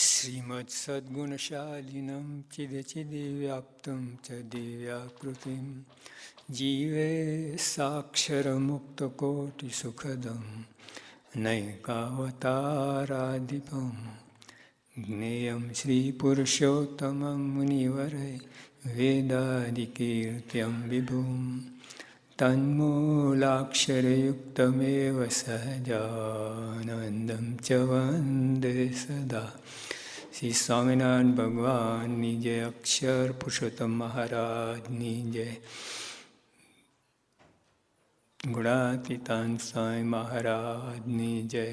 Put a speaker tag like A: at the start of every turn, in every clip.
A: श्रीमत्सद्गुणशालिनं चिदचिदिव्याप्तं च दिव्याकृतिं जीवे साक्षरमुक्तकोटिसुखदं नैकावताराधिपं ज्ञेयं श्रीपुरुषोत्तमं मुनिवरै वेदादिकीर्त्यं विभुं तन्मूलाक्षरयुक्तमेव सहजानन्दं च वन्दे सदा। श्री स्वामिनारायण भगवानની જય, અક્ષર પુરુષોત્તમ મહારાજની જય, ગુણાતીતાન સ્વામી મહારાજની જય,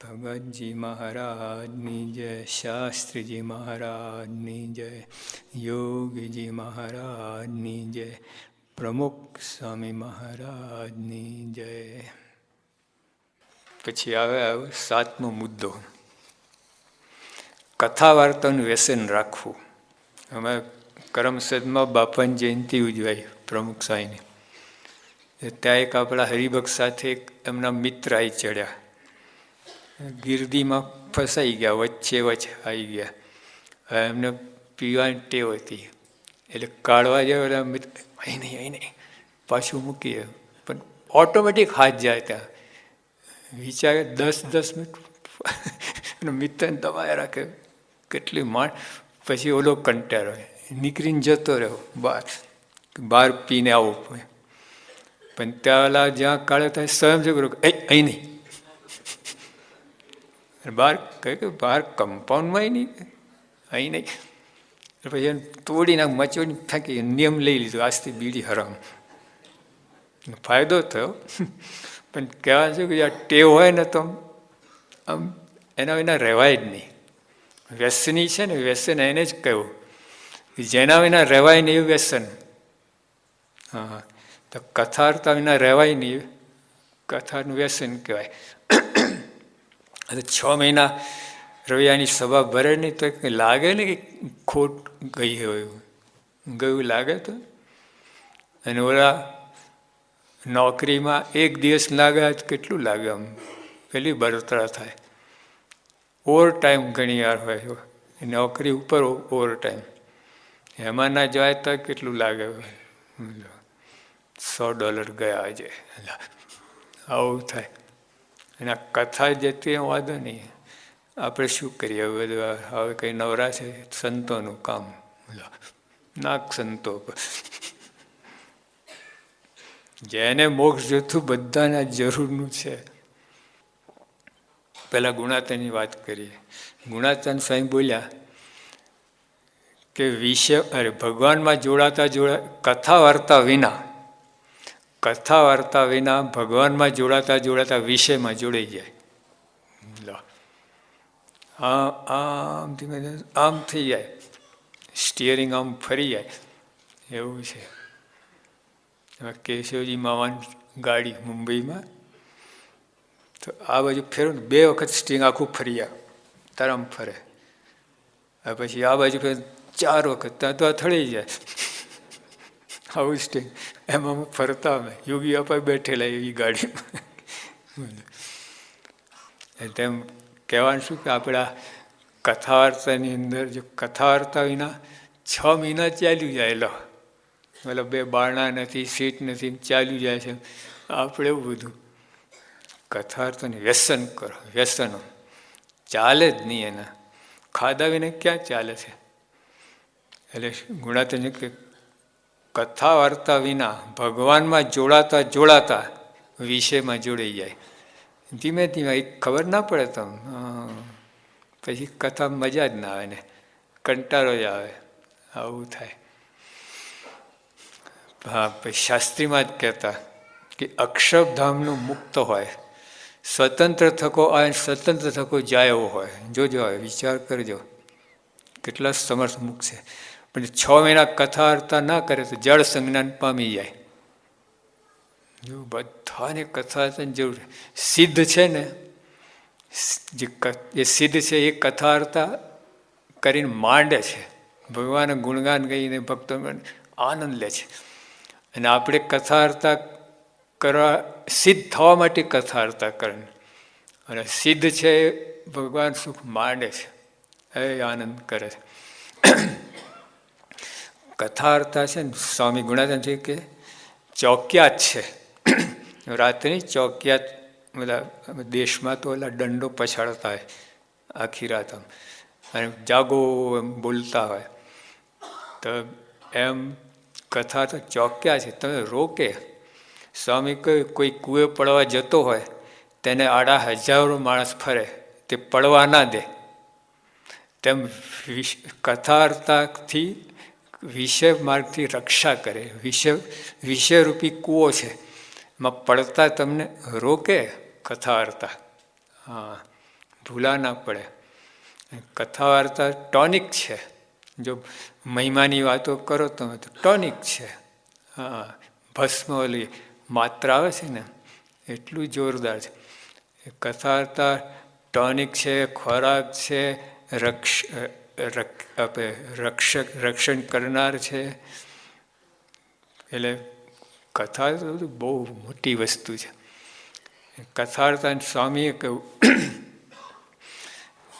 A: ભગતજી મહારાજની જય, શાસ્ત્રીજી મહારાજની જય, યોગીજી મહારાજની જય, પ્રમુખ સ્વામી મહારાજની જય. પછી આવે સાતમો મુદ્દો, કથા વાર્તાનું વ્યસન રાખવું. અમે કરમસદમાં બાપાની જયંતિ ઉજવાઈ પ્રમુખ સ્વામીની. ત્યાં એક આપણા હરિભક્ત સાથે એમના મિત્ર આવી ચડ્યા, ગીરદીમાં ફસાઈ ગયા, વચ્ચે આવી ગયા. એમને પીવાની ટેવ હતી, એટલે કાઢવા જાય મિત્ર અહીં નહીં પાછું મૂકીએ, પણ ઓટોમેટિક હાથ જાય. ત્યાં વિચારે 10 મિનિટ મિત્રને દબાઈ રાખે, કેટલી માંડ. પછી ઓલો કંટાળો નીકળીને જતો રહ્યો બહાર પીને આવો. પણ ત્યાં જ્યાં કાળે થાય સ્વયં જો અહીં નહીં, બહાર કહે કે બહાર કમ્પાઉન્ડમાં નહીં, અહીં નહીં. પછી એને તોડી નાખ મચોડી થાકી નિયમ લઈ લીધો, આજથી બીડી હરામ. ફાયદો થયો, પણ કહેવા છે કે આ ટેવ હોય ને તો આમ એના વિના રહેવાય જ નહીં. વ્યસની છે ને, વ્યસન એને જ કહ્યું જેના વિના રહેવાય નહીં, એવું વ્યસન. હા, તો કથાર્તા વિના રહેવાય નહીં, કથાનું વ્યસન કહેવાય. 6 મહિના રવિયાની સભા ભરે નહીં તો લાગે ને કે ખોટ ગઈ હોય, ગયું લાગે તો. અને ઓલા નોકરીમાં એક દિવસ લાગે તો કેટલું લાગે, આમ પેલી બળતરા થાય. ઓવર ટાઈમ ઘણી વાર હોય, નોકરી ઉપર ઓવર ટાઈમ, એમાં ના જાય તો કેટલું લાગે. $100 ગયા આજે, આવું થાય. અને આ કથા જતી વાંધો નહીં, આપણે શું કરીએ બધું. હવે કંઈ નવરા છે, સંતોનું કામ નાક સંતો. જેને મોક્ષ જોતું બધાના જરૂરનું છે. પહેલાં ગુણાતનની વાત કરીએ. ગુણાતન સ્વામી બોલ્યા કે ભગવાનમાં જોડાતા કથા વાર્તા વિના ભગવાનમાં જોડાતા વિષયમાં જોડાઈ જાય. આમ ધીમે આમ થઈ જાય, સ્ટિયરિંગ આમ ફરી જાય, એવું છે. કેશવજી મામાની ગાડી મુંબઈમાં, તો આ બાજુ ફેરવું ને 2 વખત સ્ટિંગ આખું ફરી જાય, તરમ ફરે. પછી આ બાજુ ફેર 4 વખત, ત્યાં તો આ થળી જાય. આવું સ્ટિંગ એમાં ફરતા અમે યોગી આપા બેઠેલા એવી ગાડીમાં. તેમ કહેવાનું શું કે આપણા કથા વાર્તાની અંદર જો કથા વાર્તા વિના 6 મહિના ચાલ્યું જાય, મતલબ 2 બારણા નથી, સીટ નથી, ચાલ્યું જાય છે. આપણે એવું બધું કથા વાર્તાની વ્યસન કરો, વ્યસનો ચાલે જ નહીં. એના ખાધા વિના ક્યાં ચાલે છે? એટલે ગુણાતન કે કથા વાર્તા વિના ભગવાનમાં જોડાતા વિષયમાં જોડાઈ જાય. ધીમે ધીમે ખબર ના પડે તમને, પછી કથા મજા જ ના આવે ને, કંટાળો જ આવે, આવું થાય. હા, પછી શાસ્ત્રીમાં જ કહેતા કે અક્ષરધામનું મુક્ત હોય, સ્વતંત્ર થકો આવે, સ્વતંત્ર થકો જાય એવો હોય. જોજો, હવે વિચાર કરજો કેટલા સમર્થ મુક્ત છે. પણ 6 મહિના કથા વાર્તા ના કરે તો જળ સંજ્ઞાન પામી જાય. જો બધાને કથા વાર્તાની જરૂર છે. સિદ્ધ છે ને, જે સિદ્ધ છે એ કથા વાર્તા કરીને માંડે છે, ભગવાન ગુણગાન ગઈને ભક્તો આનંદ લે છે. અને આપણે કથા વાર્તા કરવા, સિદ્ધ થવા માટે કથા વાર્તા કરે, અને સિદ્ધ છે ભગવાન સુખ માંડે છે. એ આનંદ કરે છે. કથા અર્થા છે ને, સ્વામી ગુણાનંદ છે કે ચોકિયાત છે. રાતની ચોકિયાત, બધા દેશમાં તો ઓલા દંડો પછાડતા હોય આખી રાત, આમ અને જાગો એમ બોલતા હોય. તો એમ કથા તો ચોક્યા છે, તમે રોકે. સ્વામી કહ્યું કોઈ કૂએ પડવા જતો હોય તેને આડા હજારો માણસ ફરે, તે પડવા ના દે. તેમ કથાર્થાથી વિષય માર્ગથી રક્ષા કરે. વિષયરૂપી કૂવો છે, એમાં પડતા તમને રોકે કથાર્થા. હા, ભૂલા ના પડે. કથાવાર્તા ટોનિક છે. જો મહિમાની વાતો કરો તમે તો ટોનિક છે. હા, ભસ્મ ઓલી માત્રા આવે છે ને, એટલું જોરદાર છે. કથાવાર્તા ટોનિક છે, ખોરાક છે, રક્ષણ કરનાર છે. એટલે કથા તો બહુ મોટી વસ્તુ છે. કથાર્થા સ્વામીએ કહ્યું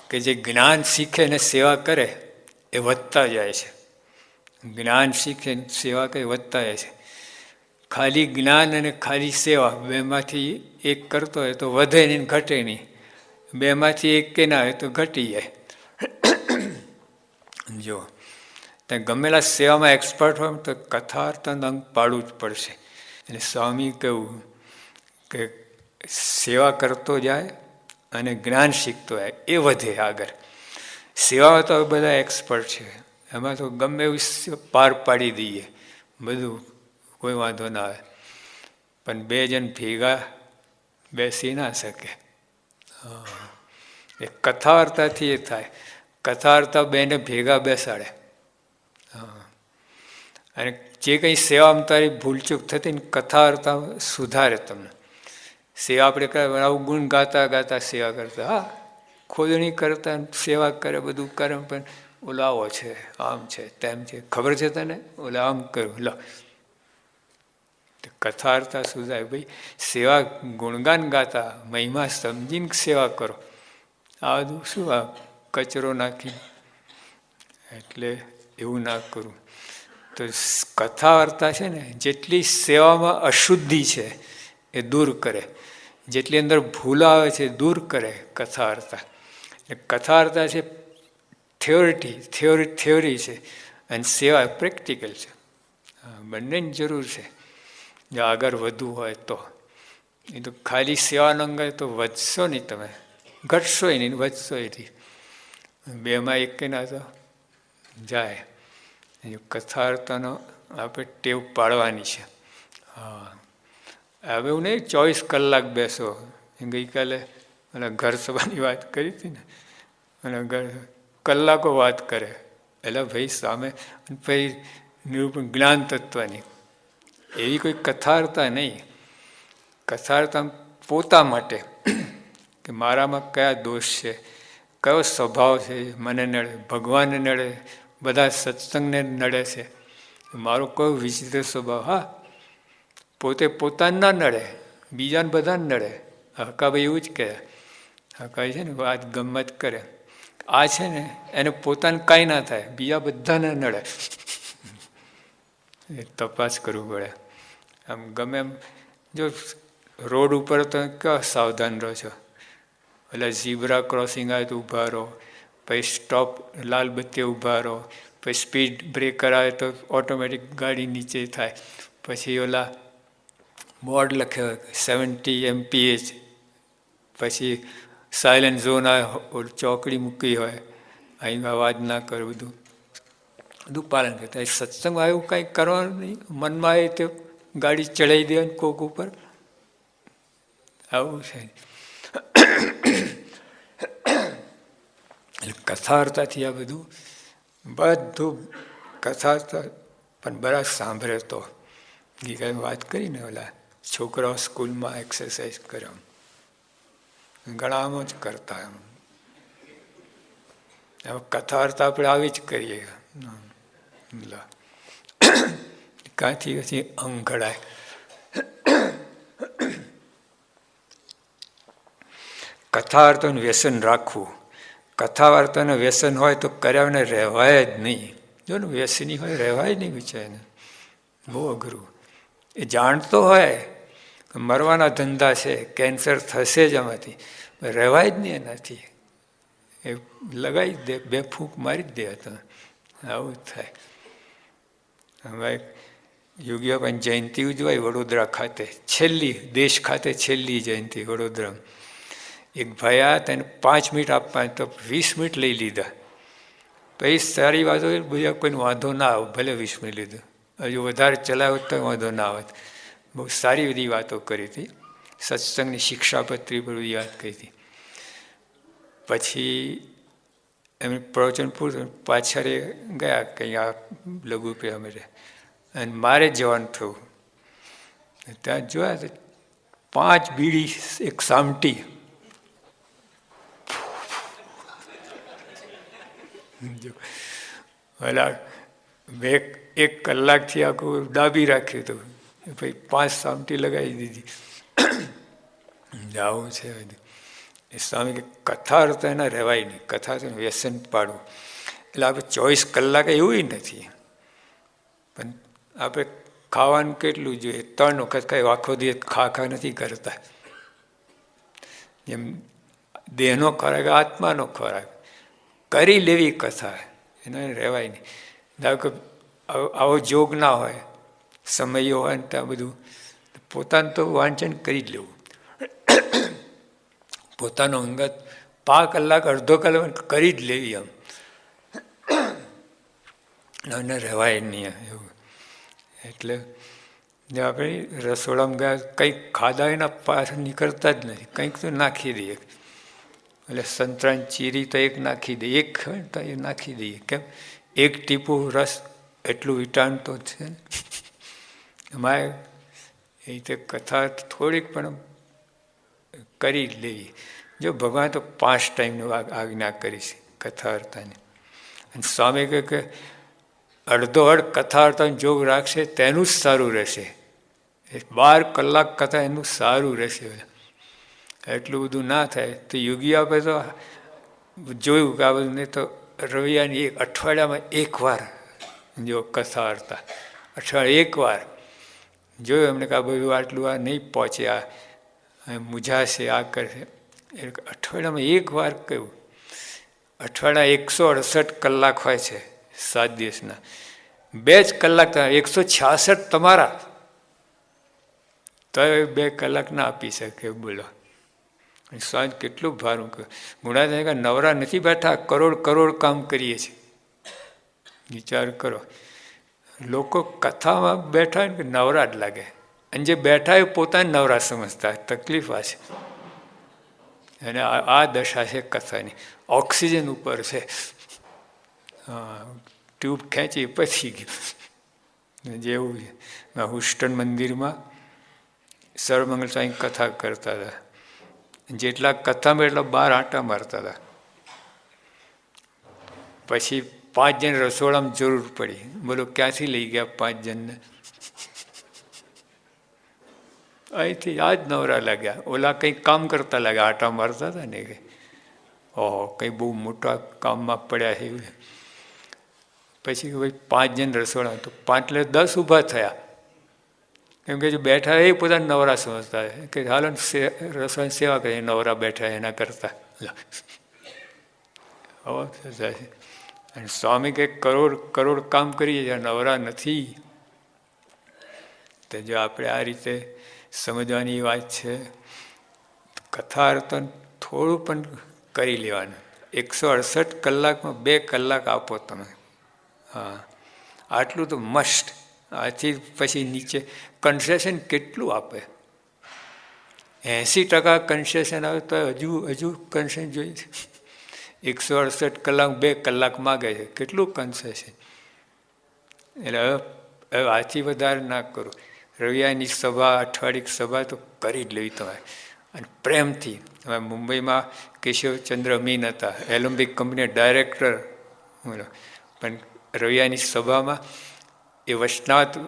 A: કે જે જ્ઞાન શીખે ને સેવા કરે એ વધતા જાય છે. જ્ઞાન શીખે સેવા કરે વધતા જાય છે. ખાલી જ્ઞાન અને ખાલી સેવા બેમાંથી એક કરતો હોય તો વધે નહીં, ઘટે નહીં. બેમાંથી એક કે ના હોય તો ઘટી જાય. જો ત્યાં ગમેલા સેવામાં એક્સપર્ટ હોય તો કથાર્થનું અંગ પાડવું જ પડશે. એટલે સ્વામી કહ્યું કે સેવા કરતો જાય અને જ્ઞાન શીખતો જાય, એ વધે આગળ. સેવામાં તો બધા એક્સપર્ટ છે, એમાં તો ગમે એવું પાર પાડી દઈએ, બધું કોઈ વાંધો ના આવે. પણ બે જણ ભેગા બેસી ના શકે. એ કથાવાર્તાથી એ થાય. કથાવાર્તા બેને ભેગા બેસાડે. અને જે કંઈ સેવામાં તારી ભૂલચૂક થતી ને કથાવાર્તા સુધારે તમને. સેવા આપણે કરે, આવું ગુણ ગાતા ગાતા સેવા કરતા, હા ખોદણી કરતા સેવા કરે, બધું કરે, પણ ઓલાવો છે, આમ છે, તેમ છે, ખબર છે તને, ઓલા આમ કર્યું, લો કથાર્થા સુધાય. ભાઈ સેવા ગુણગાન ગાતા મહિમા સમજીને સેવા કરો. આ બધું શું આ કચરો નાખી, એટલે એવું ના કરું. તો કથા વાર્તા છે ને, જેટલી સેવામાં અશુદ્ધિ છે એ દૂર કરે, જેટલી અંદર ભૂલ આવે છે દૂર કરે કથા વાર્તા. કથા વાર્તા છે થિયોરી છે, અને સેવા પ્રેક્ટિકલ છે. બંનેની જરૂર છે જો આગળ વધવું હોય તો. એ તો ખાલી સેવાનો અંગ તો વધશો નહીં તમે, ઘટશો નહીં, વધશો નહીં. બેમાં એક ના તો જાય. કથાર્થનો આપણે ટેવ પાડવાની છે. હા, હવે એવું નહીં 24 કલાક બેસો. ગઈકાલે અને ઘર સભાની વાત કરી હતી ને, અને કલાકો વાત કરે. એટલે ભાઈ સામે ભાઈ નિરૂપણ જ્ઞાન તત્વની એવી કોઈ કથાર્થા નહીં. કથાર્થા પોતા માટે કે મારામાં કયા દોષ છે, કયો સ્વભાવ છે, મને નડે, ભગવાનને નડે, બધા સત્સંગને નડે છે, મારો કયો વિચિત્ર સ્વભાવ. હા, પોતે પોતાને ના નડે, બીજાને બધાને નડે. હકાભાઈ એવું જ કહે. હકાભાઈ છે ને વાત ગમત કરે, આ છે ને એને પોતાને કાંઈ ના થાય, બીજા બધાને નડે. એ તપાસ કરવું પડે. આમ ગમે એમ જો રોડ ઉપર તો કેવા સાવધાન રહો છો. એટલે ઝીબ્રા ક્રોસિંગ આવે તો ઊભા રહો, પછી સ્ટોપ લાલ બત્તી ઊભા રહો, પછી સ્પીડ બ્રેકર આવે તો ઓટોમેટિક ગાડી નીચે થાય. પછી ઓલા બોર્ડ લખે 70 MPH, પછી સાયલેન્ટ ઝોન આવે, ચોકડી મૂકી હોય, અહીં અવાજ ના કરે, બધું પાલન કરતા. સત્સંગમાં એવું કંઈ કરવાનું નહીં, મનમાં આવે તો ગાડી ચડાવી દેવાની કોક ઉપર, આવું છે. એટલે કથાર્થાથી આ બધું કથાર્થા પણ બરાબર સાંભળે તો. ગીતા વાત કરીને ઓલા છોકરાઓ સ્કૂલમાં એક્સરસાઇઝ કરે, ઘણા આમ જ કરતા. એમ કથાર્થા આપણે આવી જ કરીએ. કાંથી પછી અંગ ઘડાય. કથાર્થનું વ્યસન રાખવું, કથા વાર્તાનું વ્યસન હોય તો કર્યાને રહેવાય જ નહીં. જો ને વ્યસની હોય રહેવાય નહીં બિચારાને, બહુ અઘરું. એ જાણતો હોય મરવાના ધંધા છે, કેન્સર થશે જ આમાંથી, રહેવાય જ નહીં એનાથી. એ લગાવી જ દે, બે ફૂંક મારી જ દે હતા. આવું જ થાય. હવે યોગીબાપાની જયંતિ ઉજવાય વડોદરા ખાતે, છેલ્લી દેશ ખાતે છેલ્લી જયંતિ વડોદરા. એક ભાઈ આ તેને 5 મિનિટ આપવા તો 20 મિનિટ લઈ લીધા. પછી સારી વાતો બીજા કોઈને વાંધો ના આવે, ભલે 20 મિનિટ લીધું, હજુ વધારે ચલાવ્યો તો વાંધો ના આવે. બહુ સારી બધી વાતો કરી હતી, સત્સંગની શિક્ષાપત્રી પર બધી વાત કરી હતી. પછી એમણે પ્રવચન પૂરું, પાછળ ગયા કંઈ આ લઘુ પે અમે, અને મારે જવાનું થયું. ત્યાં જોયા તો 5 બીડી એક સામટી. ઓલા 1 કલાકથી આખું દાબી રાખ્યું હતું, પછી 5 સામટી લગાવી દીધી. આવું છે બધું. એ સ્વામી કે કથા તો એના રહેવાય નહીં, કથા તો વ્યસન પાડવું. એટલે આપણે 24 કલાક એવું નથી, પણ આપણે ખાવાનું કેટલું જોઈએ? 3 વખત કાંઈ આખો દિવસ ખા નથી કરતા. જેમ દેહનો ખોરાક આત્માનો ખોરાક કરી લેવી કથા, એને રહેવાય નહીં. ધારો કે આવો જોગ ના હોય, સમયો હોય ને ત્યાં બધું પોતાનું તો વાંચન કરી જ લેવું. પોતાનો અંગત 5 કલાક અડધો કલાક કરી જ લેવી, આમ એને રહેવાય નહીં એવું. એટલે આપણે રસોડામાં ગયા, કંઈક ખાધા એના પાછળ નીકળતા જ નથી, કંઈક તો નાખી દઈએ. એટલે સંતરાની ચીરી તો એક નાખી દઈએ, એક હોય તો એ નાખી દઈએ. કેમ? 1 ટીપું રસ એટલું વિટાણ તો છે ને. અમારે એ રીતે કથા થોડીક પણ કરી જ લેવી. જો ભગવાન તો 5 ટાઈમનું આજ્ઞા કરી છે કથા વાર્તાની. અને સ્વામી કહે કે અડધો કથા વાર્તાનો જોગ રાખશે તેનું જ સારું રહેશે. 12 કલાક કથા એનું સારું રહેશે. એટલું બધું ના થાય તો યોગી આપે તો જોયું કે આ બધું નહીં તો રવિયાની અઠવાડિયામાં 1 વાર જો કથા વાર્તા, અઠવાડિયે 1 વાર જોયું એમને કે આ બધું આટલું આ નહીં પહોંચે, આ મૂંઝાશે, આ કરશે. અઠવાડિયામાં 1 વાર કહ્યું. અઠવાડિયા 168 કલાક હોય છે 7 દિવસના, 2 જ કલાક 166 તમારા, તો 2 કલાક ના આપી શકે. બોલો સાંજ કેટલું ભારું. ગુણાદાય નવરા નથી બેઠા, કરોડ કામ કરીએ છીએ. વિચાર કરો, લોકો કથામાં બેઠા હોય ને નવરા જ લાગે, અને જે બેઠા એ પોતાને નવરા સમજતા. તકલીફ આ છે. અને આ દશા છે કથાની. ઓક્સિજન ઉપર છે, ટ્યુબ ખેંચી પછી ગયું જેવું છે. હુસ્ટન મંદિરમાં સર્વમંગલ સ્વામી કથા કરતા હતા. જેટલા કથામાં એટલા 12 આંટા મારતા હતા. પછી 5 જણ રસોડામાં જરૂર પડી. બોલો ક્યાંથી લઈ ગયા 5 જણને? અહીંથી આ જ નવરા લાગ્યા. ઓલા કંઈક કામ કરતા લાગ્યા, આંટા મારતા હતા ને. ઓહો, કંઈ બહુ મોટા કામમાં પડ્યા છે એવું. પછી ભાઈ 5 જણ રસોડા, તો 5 એટલે 10 ઊભા થયા. કેમ કે જો બેઠા એ પોતાને નવરા સમજતા કે હાલો રસોઈની સેવા કરીએ, નવરા બેઠા એના કરતા. અને સ્વામી કે કરોડ કામ કરીએ છીએ, નવરા નથી. તો જો આપણે આ રીતે સમજવાની વાત છે. કથા અર્થન થોડું પણ કરી લેવાનું. 168 કલાકમાં 2 કલાક આપો તમે. હા, આટલું તો મસ્ટ. આથી પછી નીચે કન્સેશન કેટલું આપે? 80% કન્સેશન આવે તો હજુ કન્સેશન જોઈએ. 168 કલાક 2 કલાક માગે છે, કેટલું કન્સેશન? એટલે હવે આથી વધારે ના કરો. રવિવારની સભા, અઠવાડિયે સભા તો કરી જ લેવી તમારે, અને પ્રેમથી. હવે મુંબઈમાં કેશવચંદ્ર અમીન હતા, એલોમ્પિક કંપનીના ડાયરેક્ટર. પણ રવિવારની સભામાં એ વૈષ્ણવ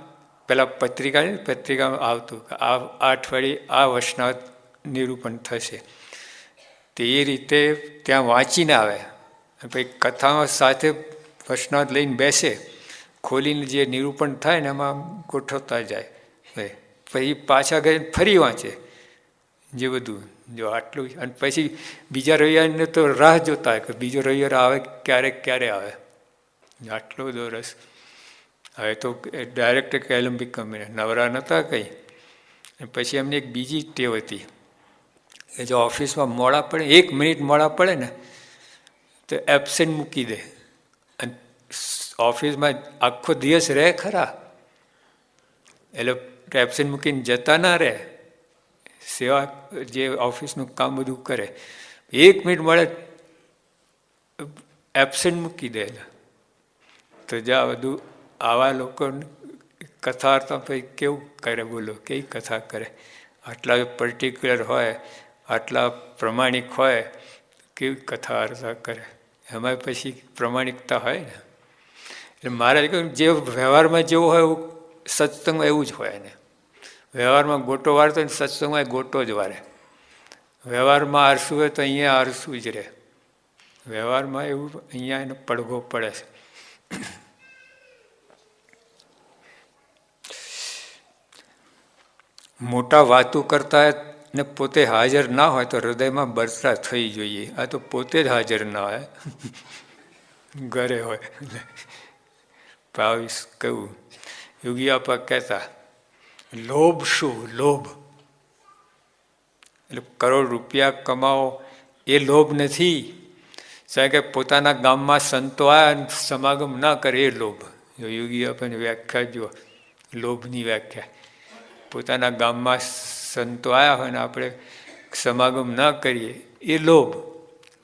A: પેલા પત્રિકામાં આવતું આ અઠવાડિયે આ વૈષ્ણવ નિરૂપણ થશે. તે એ રીતે ત્યાં વાંચીને આવે, પછી કથામાં સાથે વચનામૃત લઈને બેસે, ખોલીને જે નિરૂપણ થાય ને એમાં ગોઠવતા જાય, પછી પાછા ગઈ ફરી વાંચે જે બધું. જો આટલું, અને પછી બીજા રવિવારને તો રાહ જોતા હોય કે બીજો રવિવાર આવે ક્યારે આવે. આટલો બધો રસ. હવે તો ડાયરેક્ટ એલેમ્બિક કંપની નવરા નહોતા કંઈ. પછી એમને એક બીજી ટેવ હતી કે જો ઓફિસમાં મોડા પડે, 1 મિનિટ મોડા પડે ને તો એબસેન્ટ મૂકી દે. અને ઓફિસમાં આખો દિવસ રહે ખરા, એટલે એબસેન્ટ મૂકીને જતા ના રહે, સેવા જે ઓફિસનું કામ બધું કરે, 1 મિનિટ મળે એબસેન્ટ મૂકી દે. તો જ્યાં બધું આવા લોકો કથા અર્થમાં પછી કેવું કરે, બોલો કેવી કથા કરે. આટલા પર્ટિક્યુલર હોય, આટલા પ્રમાણિક હોય, કેવી કથા અર્થા કરે. એમાં પછી પ્રમાણિકતા હોય ને. એટલે મારે કહ્યું જે વ્યવહારમાં જેવું હોય એવું સત્સંગમાં એવું જ હોય ને. વ્યવહારમાં ગોટો વારતો હોય, સત્સંગમાં ગોટો જ વારે. વ્યવહારમાં આરસું હોય તો અહીંયા આરસું જ રહે. વ્યવહારમાં એવું અહીંયા એનો પડઘો પડે છે. મોટા વાતું કરતા ને પોતે હાજર ના હોય તો હૃદયમાં બરતરા થઈ જોઈએ. આ તો પોતે જ હાજર ના હોય, ઘરે હોય. ભાવીશ કહ્યું, યોગી આપા કહેતા, લોભ શું? લોભ એટલે કરોડ રૂપિયા કમાવો એ લોભ નથી. સાહેબ કે પોતાના ગામમાં સંતો આવ્યા સમાગમ ના કરે એ લોભ. યોગી આપણને વ્યાખ્યા જુઓ, લોભની વ્યાખ્યા. પોતાના ગામમાં સંતો આવ્યા હોય ને આપણે સમાગમ ના કરીએ એ લોભ.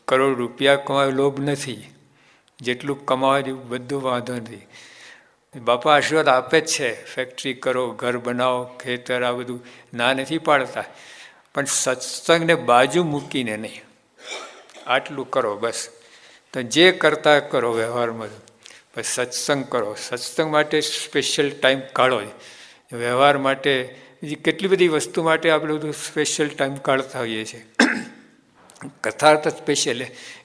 A: કરોડ રૂપિયા કમાવે લોભ નથી. જેટલું કમાવા બધું વાંધો નથી. બાપા આશીર્વાદ આપે જ છે, ફેક્ટરી કરો, ઘર બનાવો, ખેતર, આ બધું ના નથી પાડતા. પણ સત્સંગને બાજુ મૂકીને નહીં, આટલું કરો બસ. તો જે કરતા કરો વ્યવહારમાં, બસ સત્સંગ કરો. સત્સંગ માટે સ્પેશિયલ ટાઈમ કાઢો. વ્યવહાર માટે બીજી કેટલી બધી વસ્તુ માટે આપણે બધું સ્પેશિયલ ટાઈમ કાઢતા હોઈએ છીએ. કથાર્થ સ્પેશિયલ,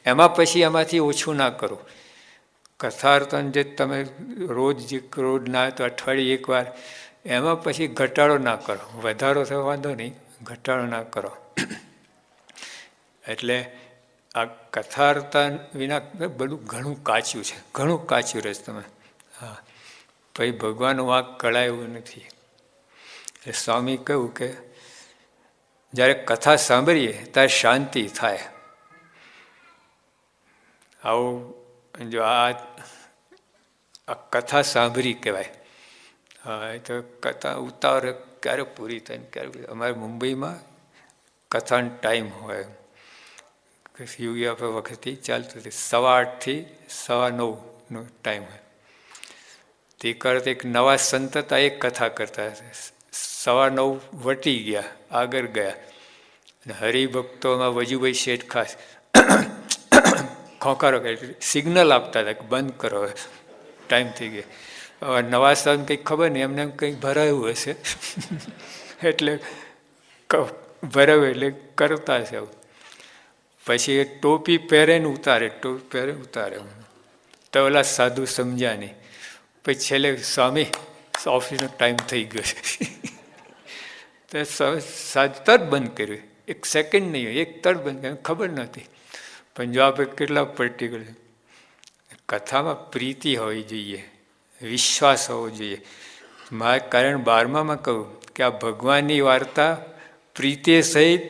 A: એમાં પછી એમાંથી ઓછું ના કરો. કથાર્થન જે તમે રોજ ના તો અઠવાડિયે એકવાર, એમાં પછી ઘટાડો ના કરો. વધારો થયો વાંધો નહીં, ઘટાડો ના કરો. એટલે આ કથાર્થન વિના બધું ઘણું કાચ્યું છે, ઘણું કાચ્યું રહેશે તમે. હા, પછી ભગવાનનું વાંક કળાય એવું નથી. એટલે સ્વામી કહ્યું કે જ્યારે કથા સાંભળીએ ત્યારે શાંતિ થાય. આવું જો આ કથા સાંભળી કહેવાય. હા, એ તો કથા ઉતાવળ ક્યારે પૂરી થાય ને ક્યારે. અમારે મુંબઈમાં કથાનો ટાઈમ હોય, યોગી આપણે વખતથી ચાલતું હતું, 8:30 થી 9:15નો ટાઈમ હોય. તે કરતા એક નવા સંત હતા, એક કથા કરતા હતા. 9:15 વટી ગયા, આગળ ગયા. અને હરિભક્તોમાં વજુભાઈ શેઠ ખાસ ખોંકારો કરે, સિગ્નલ આપતા હતા કે બંધ કરો, ટાઈમ થઈ ગયો. હવે નવા સંત કંઈક ખબર નહીં, એમને કંઈક ભરાયું હશે એટલે ભરાયું એટલે કરતા છે. પછી એ ટોપી પહેરે ને ઉતારે, ટોપી પહેરે ઉતારે. તો ઓલા સાધુ સમજ્યા નહીં. પછી છેલ્લે સ્વામી ઓફિસનો ટાઈમ થઈ ગયો છે તો તરત બંધ કર્યું. 1 સેકન્ડ નહીં હોય, તરત બંધ કર્યું, ખબર નથી. પણ જો આપણે કેટલા પર્ટિક્યુલર, કથામાં પ્રીતિ હોવી જોઈએ, વિશ્વાસ હોવો જોઈએ. મારે કારણ 12માં કહું કે આ ભગવાનની વાર્તા પ્રીતિ સહિત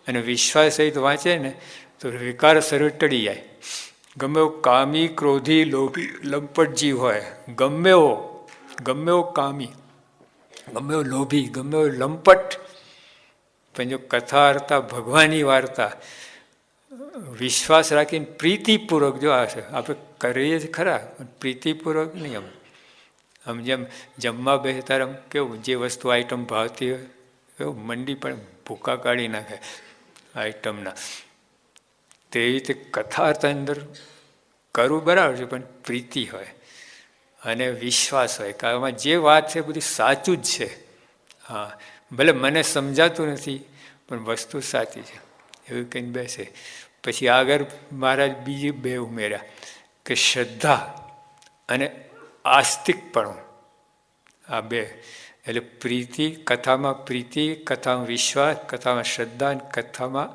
A: અને વિશ્વાસ સહિત વાંચે ને તો વિકાર સર્વ ટળી જાય. ગમે એવો કામી, ક્રોધી, લોભી, લંપટ જીવ હોય, ગમે એવો કામી, ગમે એવો લોભી, ગમે એવો લંપટ, પણ જો કથા વાર્તા, ભગવાનની વાર્તા વિશ્વાસ રાખીને પ્રીતિપૂર્વક જો હશે, આપણે કરીએ જ ખરા, પ્રીતિપૂર્વક નહીં. આમ જેમ જમવા બેસતા આમ કેવું, જે વસ્તુ આઈટમ ભાવતી હોય એવું મંડી પણ ભૂકા કાઢી નાખે આઈટમના. તેવી રીતે કથા અંદર કરવું બરાબર છે, પણ પ્રીતિ હોય અને વિશ્વાસ હોય કે આમાં જે વાત છે બધી સાચું જ છે. હા, ભલે મને સમજાતું નથી પણ વસ્તુ સાચી છે એવું કહીને બેસે. પછી આગળ મહારાજ બીજી બે ઉમેર્યા કે શ્રદ્ધા અને આસ્તિકપણું, આ બે. એટલે પ્રીતિ, કથામાં વિશ્વાસ, કથામાં શ્રદ્ધા, અને કથામાં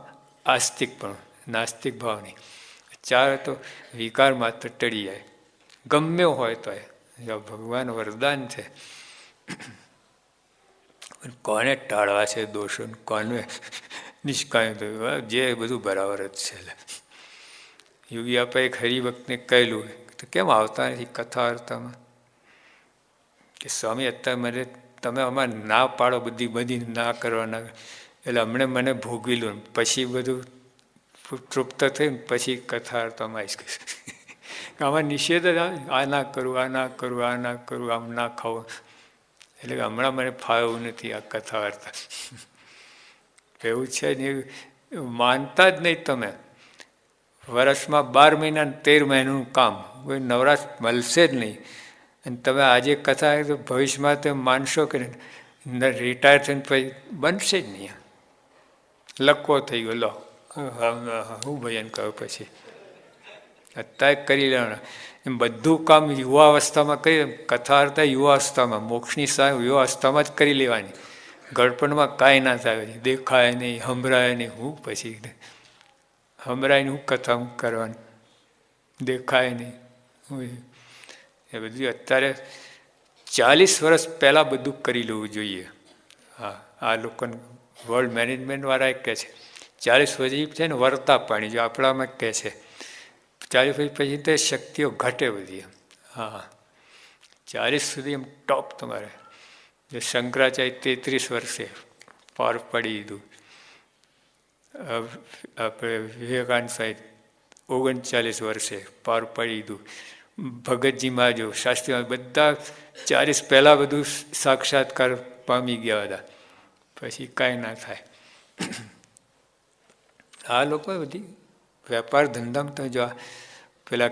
A: આસ્તિકપણું, નાસ્તિક ભાવ નહીં. ચાર તો વિકાર માત્ર ટળી જાય, ગમે હોય તો. ભગવાન વરદાન છે. કોને ટાળવા છે દોષો, કોને નિષ્કાય થયું, જે બધું બરાબર જ છે. યોગી આપે એક હરિભક્તને કહેલું તો કેમ આવતા નથી કથા વાર્તામાં? કે સ્વામી અત્યારે મને તમે અમારે ના પાડો, બધી ના કરવાના. એટલે હમણાં મને ભોગવેલું, પછી બધું તૃપ્ત થઈને પછી કથા વાર્તામાં આવીશ. આમાં નિષેધ જ આ ના કરું, આ ના કરું, આ ના કરું, આમ ના ખાવું. એટલે હમણાં મને ફાવ્યું નથી આ કથા વાર્તા. એવું છે ને, માનતા જ નહીં તમે. વર્ષમાં 12 મહિના 13 મહિનાનું કામ, કોઈ નવરાશ મળશે જ નહીં. અને તમે આજે કથા તો ભવિષ્યમાં તમે માનશો કે રિટાયર થઈને પછી બનશે જ નહીં. લખવો થઈ ગયો, લો હું ભજન કહું પછી અત્યારે કરી લેવાના. એમ બધું કામ યુવા અવસ્થામાં કરી, કથા વાર્તા યુવા અવસ્થામાં, મોક્ષની સામે યુવા અવસ્થામાં જ કરી લેવાની. ગળપણમાં કાંઈ ના થાય, દેખાય નહીં, સંભળાય નહીં. હું પછી સંભળાય હું કથા હું કરવાની, દેખાય નહીં. એ બધું અત્યારે 40 વર્ષ પહેલાં બધું કરી લેવું જોઈએ. હા, આ લોકોને વર્લ્ડ મેનેજમેન્ટવાળા કહે છે 40 પછી છે ને વર્તા પાણી, જો આપણામાં કહે છે 40 પછી તે શક્તિઓ ઘટે બધી. હા, 40 સુધી એમ ટોપ તમારે. જે શંકરાચાર્ય 33 વર્ષે પાર પડી દીધું. આપણે વિવેકાનંદ સાહેબ 39 વર્ષે પાર પડી દીધું. ભગતજી મહારાજ, શાસ્ત્રી, બધા 40 પહેલાં બધું સાક્ષાત્કાર પામી ગયા હતા. પછી કાંઈ ના થાય. આ લોકો બધી વેપાર ધંધામાં તો જો પેલા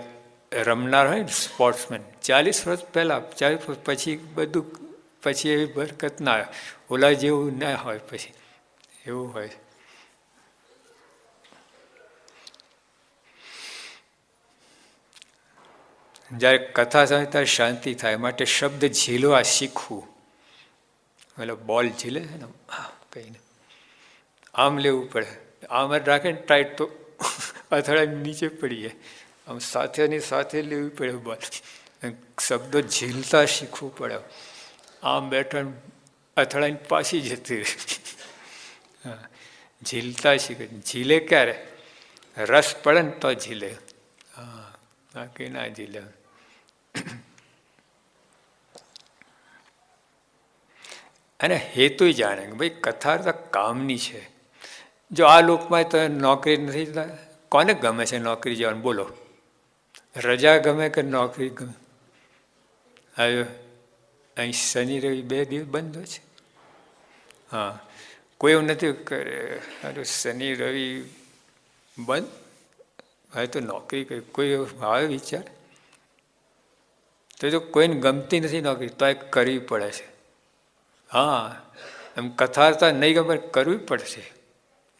A: રમનાર હોય ને સ્પોર્ટ્સમેન, 40 વર્ષ પહેલાં, 40 વર્ષ પછી બધું, પછી એવી બરકત ના આવે. ઓલા જેવું ના હોય, પછી એવું હોય. જ્યારે કથા થાય ત્યારે શાંતિ થાય, માટે શબ્દ ઝીલવા શીખવું. એટલે બોલ ઝીલે છે ને, કહીને આમ લેવું પડે. આમ જ રાખે ને ટાઈટ તો અથડાઈ નીચે પડી જાય. આમ સાથેની સાથે લેવી પડે બોલ. શબ્દો ઝીલતા શીખવું પડે. આમ બેઠા અથડાઈને પાછી જતી રહે. હા, ઝીલતા શીખે. ઝીલે ક્યારે? રસ પડે ને તો ઝીલે. હા, બાકી ના ઝીલે. અને હેતુ જાણે કે ભાઈ કથા તો કામની છે. જો આ લોકમાં તો નોકરી નથી, કોને ગમે છે નોકરી જવાનું? બોલો, રજા ગમે કે નોકરી ગમે? હવે અહીં શનિ રવિ 2 દિવસ બંધ હોય છે. હા, કોઈ એવું નથી કરે શનિ રવિ બંધ હવે તો નોકરી કરી. કોઈ આવે વિચાર? તો જો કોઈને ગમતી નથી નોકરી તો એ કરવી પડે છે. હા, એમ કથા નહીં ગમે, કરવી પડશે.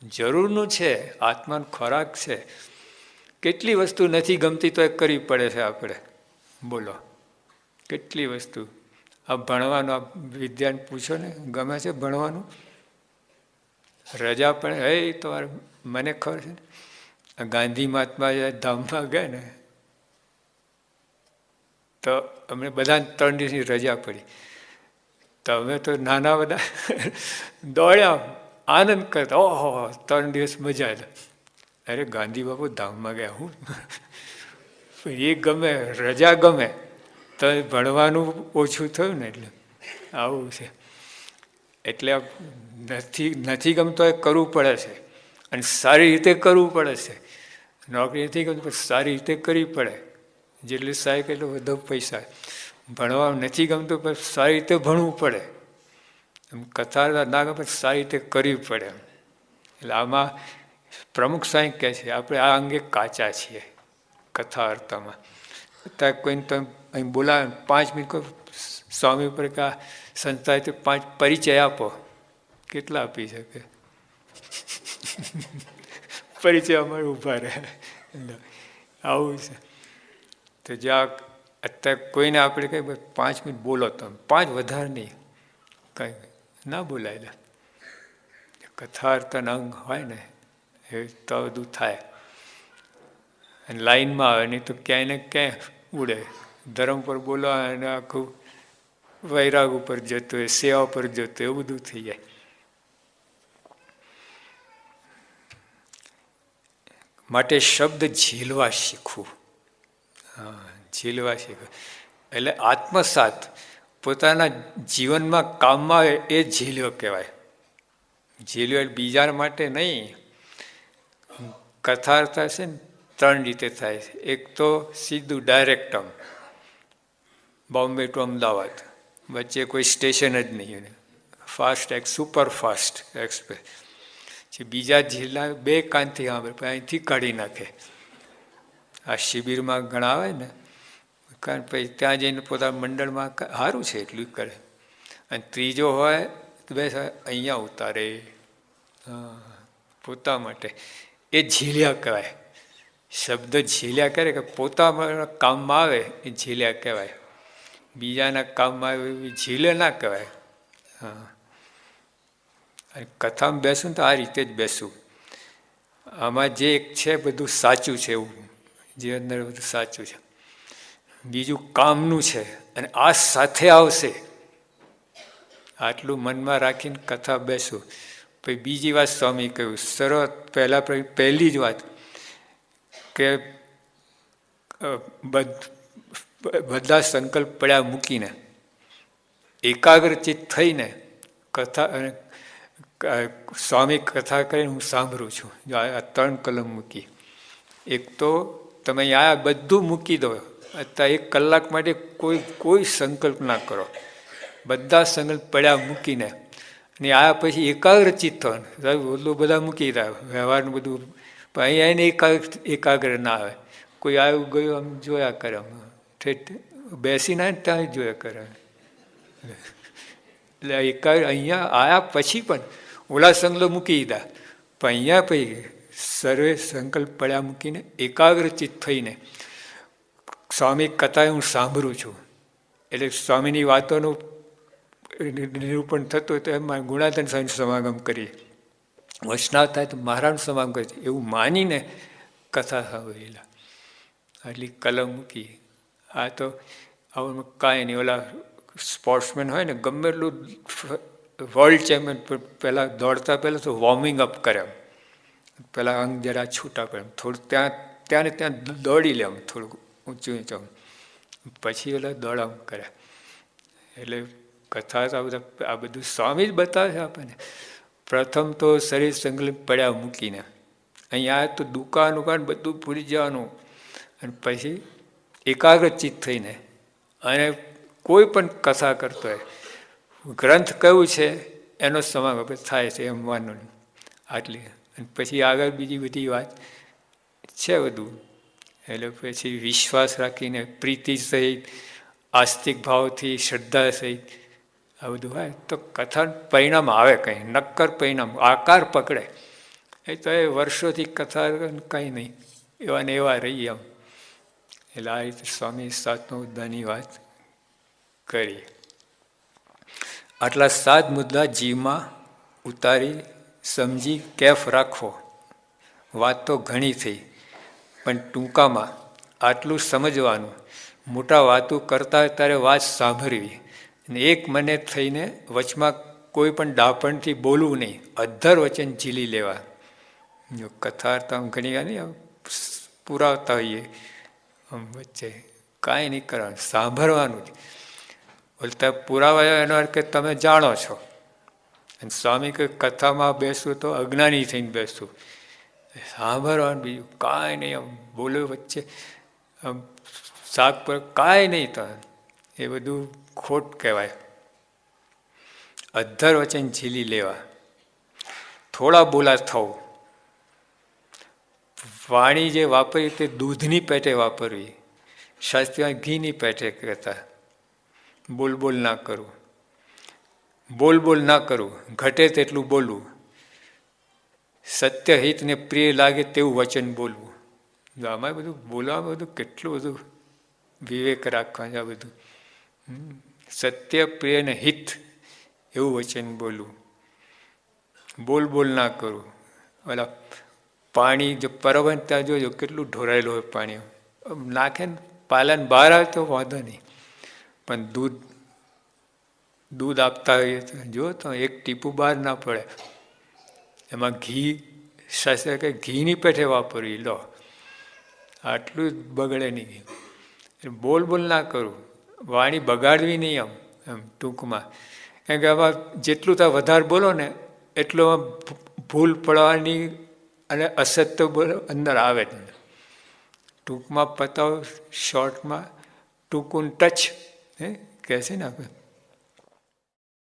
A: જરૂરનું છે, આત્માનો ખોરાક છે. કેટલી વસ્તુ નથી ગમતી તો એ કરવી પડે છે આપણે. બોલો, કેટલી વસ્તુ. આ ભણવાનું, આ વિદ્યાને પૂછો ને, ગમે છે ભણવાનું? રજા પણ હે તમારે, મને ખબર છે ને, ગાંધી મહાત્મા ધામમાં ગયા ને તો અમને બધાને 3 દિવસની રજા પડી. તો અમે તો નાના બધા દોડ્યા, આનંદ કરતા, ઓહો 3 દિવસ મજા આવે. અરે ગાંધી બાપુ ધામમાં ગયા. હું એ ગમે, રજા ગમે તો ભણવાનું ઓછું થયું ને, એટલે આવું છે. એટલે નથી ગમતો એ કરવું પડે છે, અને સારી રીતે કરવું પડે છે. નોકરી નથી ગમતી પણ સારી રીતે કરવી પડે. જેટલી સહાય એટલું વધુ પૈસા. ભણવા નથી ગમતું પણ સારી રીતે ભણવું પડે. એમ કથા ના ગમે સારી રીતે કરવી પડે. એટલે આમાં પ્રમુખ સાહેબ કહે છે આપણે આ અંગે કાચા છીએ કથા વાર્તામાં. અત્યારે કોઈને તમે અહીં બોલાવે 5 મિનિટ કોઈ સ્વામી ઉપર કે આ સંસ્થાથી 5 પરિચય આપો, કેટલા આપી શકે? પરિચય અમારે ઊભા રહે. આવું છે. તો જ્યાં અત્યારે કોઈને આપણે કહી 5 મિનિટ બોલો તમે, 5 વધારે નહીં, કંઈ ના બોલાય. કથાર્થન અંગ હોય ને એ તો બધું થાય. અને લાઈનમાં આવે નહીં તો ક્યાંય ને ક્યાંય ઉડે. ધર્મ પર બોલવા અને આખું વૈરાગ ઉપર જતું હોય, સેવા પર જતું, એવું બધું થઈ જાય. માટે શબ્દ ઝીલવા શીખવું. હા, ઝીલવા શીખવું એટલે આત્મસાત પોતાના જીવનમાં કામમાં આવે એ ઝીલ્યો કહેવાય. ઝીલ્યો એટલે બીજા માટે નહીં. કથાર્થ છે ને 3 રીતે થાય છે. એક તો સીધું ડાયરેક્ટ આમ બોમ્બે ટુ અમદાવાદ, વચ્ચે કોઈ સ્ટેશન જ નહીં, ફાસ્ટ સુપર ફાસ્ટ એક્સપ્રેસ. બીજા જિલ્લા 2 કાનથી સાંભળે અહીંથી કાઢી નાખે. આ શિબિરમાં ઘણા આવે ને, કારણ પછી ત્યાં જઈને પોતાના મંડળમાં સારું છે એટલું કરે. અને ત્રીજો હોય તો બસ અહીંયા ઉતારે પોતા માટે. એ ઝીલ્યા કહેવાય. શબ્દ ઝીલ્યા કરે કે પોતાના કામમાં આવે એ ઝીલ્યા કહેવાય. બીજાના કામમાં આવે એ ઝીલે ના કહેવાય. હા, અને કથામાં બેસું તો આ રીતે જ બેસું. આમાં જે એક છે બધું સાચું છે, એવું જે અંદર બધું સાચું છે, બીજું કામનું છે અને આ સાથે આવશે. આટલું મનમાં રાખીને કથા બેસું. પછી બીજી વાત સ્વામી કહ્યું સરળ, પહેલી જ વાત કે બધા સંકલ્પ પડ્યા મૂકીને એકાગ્રચિત થઈને કથા, અને સ્વામી કથા કરીને હું સાંભળું છું. જો આ 3 કલમ મૂકી. એક તો તમે અહીંયા બધું મૂકી દો. અત્યારે 1 કલાક માટે કોઈ સંકલ્પ ના કરો. બધા સંકલ્પ પડ્યા મૂકીને અને આયા પછી એકાગ્રચિત થવાનું. એટલું બધા મૂકી દે વ્યવહારનું બધું, પણ અહીંયા એને એકાગ્ર ના આવે. કોઈ આવ્યું ગયું આમ જોયા કરે, બેસી ના ત્યાં જોયા કરે. એટલે એકાગ્ર અહીંયા આવ્યા પછી પણ ઓલા સંકલ્પ મૂકી દીધા, પણ અહીંયા પછી સર્વે સંકલ્પ પડ્યા મૂકીને એકાગ્રચિત થઈને સ્વામી કથા હું સાંભળું છું. એટલે સ્વામીની વાતોનું નિરૂપણ થતું હોય તો એમાં ગુણાધન સ્વામી સમાગમ કરીએ, વૈષ્ણવ થાય તો મહારાજનું સમાગમ કરીએ, એવું માનીને કથા સાંભળેલા. આટલી કલમ મૂકી. આ તો આવું કાંઈ નહીં. ઓલા સ્પોર્ટ્સમેન હોય ને, ગમે એટલું વર્લ્ડ ચેમ્પિયન પહેલાં દોડતા પહેલાં તો વોર્મિંગ અપ કરે. પહેલાં અંગ જરા છૂટા પડે, થોડું ત્યાં ને ત્યાં દોડી લે, થોડુંક ઊંચું ઊંચું, પછી ઓલા દોડામ કરે. એટલે કથા તો આ બધું સ્વામી જ બતાવે છે આપણને. પ્રથમ તો શરીર સંકલ્પ પડ્યા મૂકીને અહીંયા તો દુકાન બધું ભૂલી જવાનું, અને પછી એકાગ્રચિત થઈને, અને કોઈ પણ કથા કરતો હોય ગ્રંથ કયું છે એનો સમાગમ થાય છે એમ માનવું. આટલી. અને પછી આગળ બીજી બધી વાત છે બધું. એટલે પછી વિશ્વાસ રાખીને પ્રીતિ સહિત, આસ્તિક ભાવથી, શ્રદ્ધા સહિત આ બધું હોય તો કથા પરિણામ આવે. કંઈ નક્કર પરિણામ આકાર પકડે. એ તો એ વર્ષોથી કથા કંઈ નહીં, એવા ને એવા રહીએ આમ. એટલે આ રીતે સ્વામી 7 મુદ્દાની વાત કરી. આટલા 7 મુદ્દા જીવમાં ઉતારી સમજી કેફ રાખવો. વાત તો ઘણી થઈ, પણ ટૂંકામાં આટલું સમજવાનું. મોટા વાતો કરતા હોય ત્યારે વાત સાંભળવી, અને એક મને થઈને વચમાં કોઈ પણ ડાપણથી બોલવું નહીં, અધ્ધર વચન ઝીલી લેવા. જો કથાર્થ આમ ઘણી વાર નહીં પુરાવતા હોઈએ આમ વચ્ચે, કાંઈ નહીં કરવાનું, સાંભળવાનું જ. બોલતા પુરાવા એનો અર્થ કે તમે જાણો છો. અને સ્વામી કે કથામાં બેસવું તો અજ્ઞાની થઈને બેસવું, સાંભળવાનું બીજું કાંઈ નહીં. આમ બોલ્યો વચ્ચે આમ શાક પર કાંઈ નહીં થાય, એ બધું ખોટ કહેવાય. અધ્ધર વચન ઝીલી લેવા, થોડા બોલા થવું. વાણી જે વાપરી તે દૂધની પેટે વાપરવી, શાસ્ત્રીમાં ઘીની પેટે કહેતા. બોલ ના કરવું, બોલ ના કરવું, ઘટે તેટલું બોલવું. સત્ય હિતને પ્રિય લાગે તેવું વચન બોલવું. આમાં બધું બોલવામાં બધું કેટલું બધું વિવેક રાખવા છે. આ બધું સત્ય પ્રિય ને હિત એવું વચન બોલવું. બોલ ના કરવું. ઓલા પાણી જો પરવન ત્યાં જોજો કેટલું ઢોરાયેલું હોય પાણી, નાખે ને પાલન બહાર આવે તો વાંધો નહીં, પણ દૂધ આપતા હોઈએ તો જો તો એક ટીપું બહાર ના પડે. એમાં ઘી શાસ્ત્ર કે ઘીની પેઠે વાપરવી. લો આટલું જ બગડે નહીં. બોલ ના કરવું, વાણી બગાડવી નહીં. એમ ટૂંકમાં, કારણ કે આમાં જેટલું ત્યાં વધારે બોલો ને એટલું ભૂલ પડવાની અને અસત્ય બોલો અંદર આવે જ. ટૂંકમાં પતાવો, શોર્ટમાં ટૂંકું ટચ કહે છે ને આપણે.